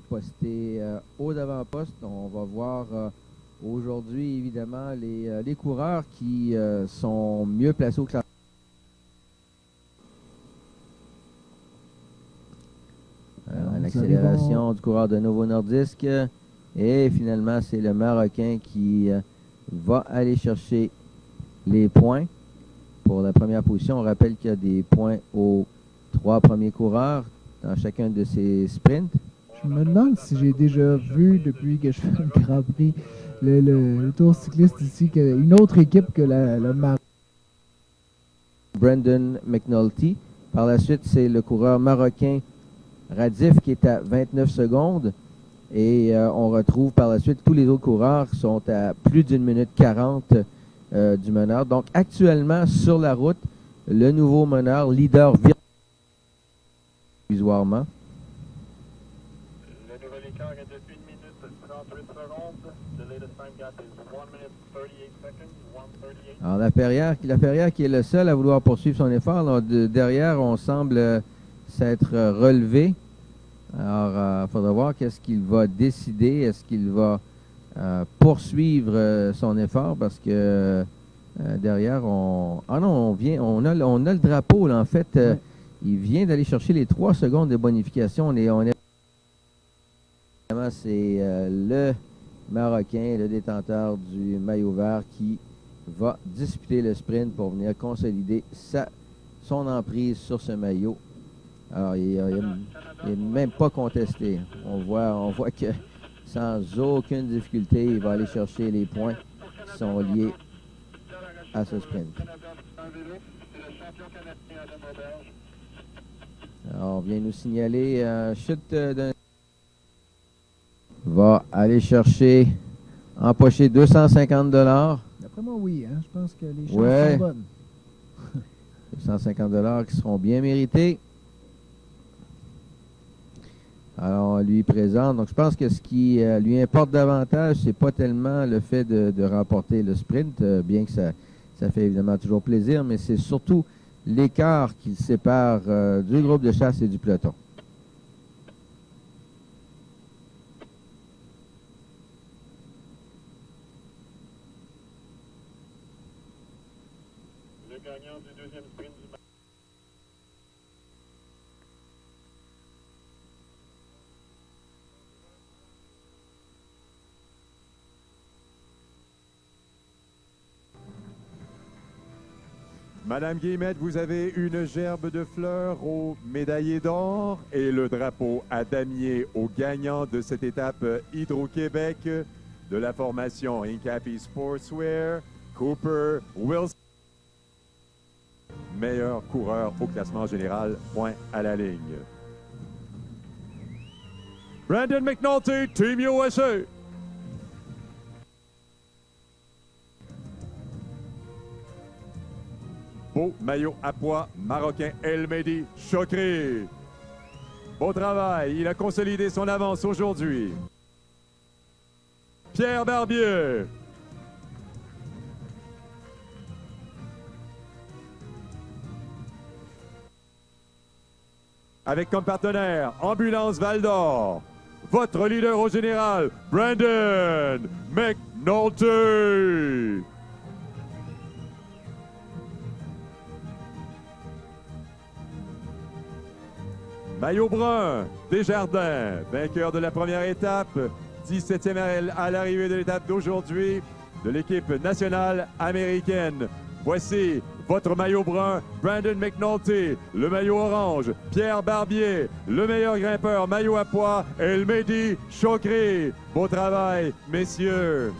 posté au d'avant-poste. On va voir aujourd'hui, évidemment, les coureurs qui sont mieux placés au classement. L'accélération du coureur de Novo Nordisk. Et finalement, c'est le Marocain qui va aller chercher les points pour la première position. On rappelle qu'il y a des points aux 3 premiers coureurs dans chacun de ces sprints. Je me demande si j'ai déjà vu, depuis que je fais le Grand Prix, le tour cycliste ici, une autre équipe que le Maroc. Brandon McNulty. Par la suite, c'est le coureur marocain Radif qui est à 29 secondes. Et on retrouve par la suite tous les autres coureurs qui sont à plus d'une minute 40 du meneur. Donc actuellement, sur la route, le nouveau meneur, leader provisoirement. Le nouvel écart est de 1 minute 38 secondes. The latest time gap is 1 minute 38 seconds. 1:38. Alors la Perrière qui est le seul à vouloir poursuivre son effort. Là, derrière, on semble s'être relevé. Alors, il faudra voir qu'est-ce qu'il va décider. Est-ce qu'il va poursuivre son effort? Parce que derrière, on a le drapeau. Là, en fait, Ouais. il vient d'aller chercher les 3 secondes de bonification. C'est le Marocain, le détenteur du maillot vert qui va disputer le sprint pour venir consolider son emprise sur ce maillot. Alors, il n'est même pas contesté. On voit que sans aucune difficulté, il va aller chercher les points qui sont liés à ce sprint. Alors, on vient nous signaler chute d'un... Va aller chercher, empocher 250 $. D'après moi, oui. Hein? Je pense que les chances Ouais. sont bonnes. 250 $ qui seront bien mérités. Alors, on lui présente. Donc, je pense que ce qui lui importe davantage, c'est pas tellement le fait de remporter le sprint, bien que ça fait évidemment toujours plaisir, mais c'est surtout l'écart qui le sépare du groupe de chasse et du peloton. Le gagnant du deuxième sprint du match. Madame Guillemette, vous avez une gerbe de fleurs au médaillé d'or et le drapeau à damier au gagnant de cette étape Hydro-Québec de la formation Incapi Sportswear, Cooper Wilson. Meilleur coureur au classement général, point à la ligne. Brandon McNulty, Team USA. Beau maillot à pois marocain El Mehdi Chokri. Beau travail, il a consolidé son avance aujourd'hui. Pierre Barbier. Avec comme partenaire Ambulance Val d'Or. Votre leader au général, Brandon McNulty. Maillot brun, Desjardins, vainqueur de la première étape, 17e à l'arrivée de l'étape d'aujourd'hui de l'équipe nationale américaine. Voici votre maillot brun, Brandon McNulty, le maillot orange, Pierre Barbier, le meilleur grimpeur, maillot à pois, El Mehdi Chokri. Beau travail, messieurs.